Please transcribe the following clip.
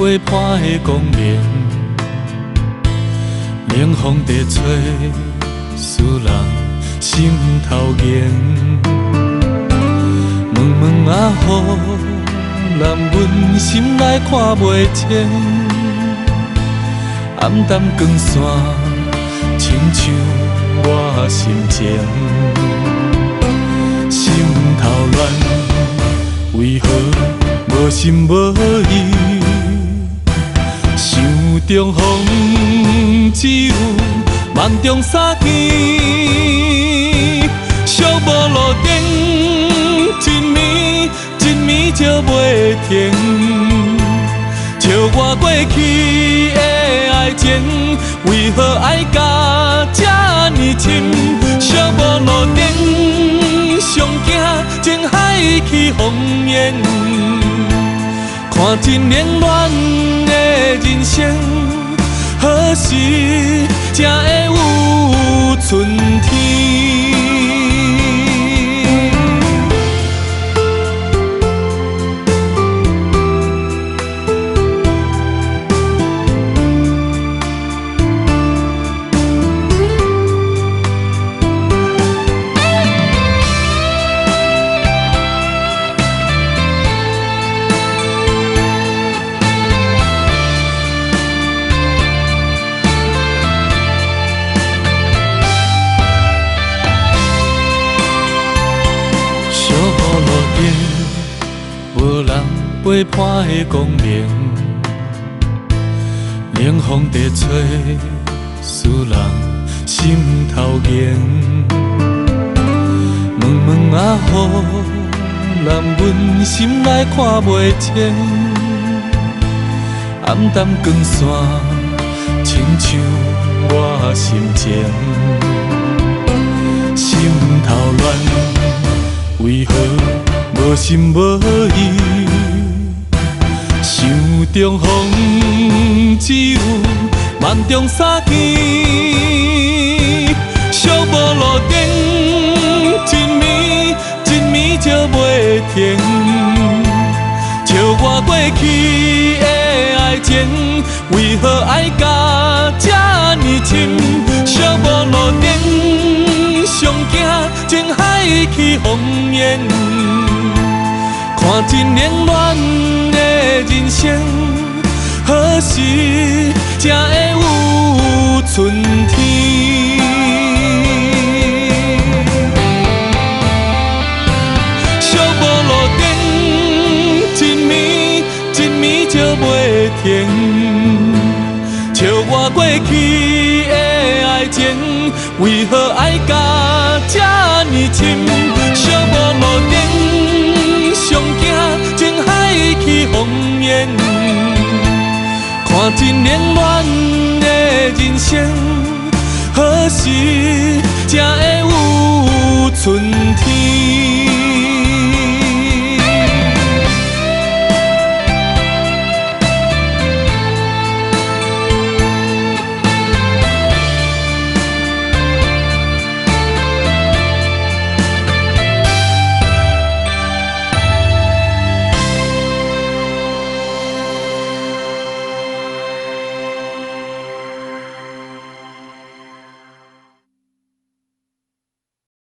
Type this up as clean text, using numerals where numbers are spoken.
陪伴的光明，冷风在吹，使人心头凝。问问啊雨，让阮心内看袂清。暗淡光线，亲像我心情。心头乱，为何无心无意？想中风只有梦中相见，寂寞路顶，一暝笑袂停。笑我过去的爱情，为何爱甲这呢深？寂寞路顶，上惊情海起风烟。看真冷暖的人生，何时才会有春天？无人陪伴的光明，冷风在吹，使人心头凝。问问啊雨，让阮心内看袂清。暗淡光线，亲像我心情。心头乱，为何无心无意？想中风只有梦中相见。寂寞路顶，一暝笑袂停。笑我过去的爱情，为何爱甲这呢深？寂寞路顶，上惊情海起风烟。看真冷暖的人生，何时才会有春天？寂寞路顶，一暝笑袂停。笑我过去的爱情，为何爱甲这呢深？寂寞路顶，上惊情海起风烟。看真冷暖的人生，何时才会有春天？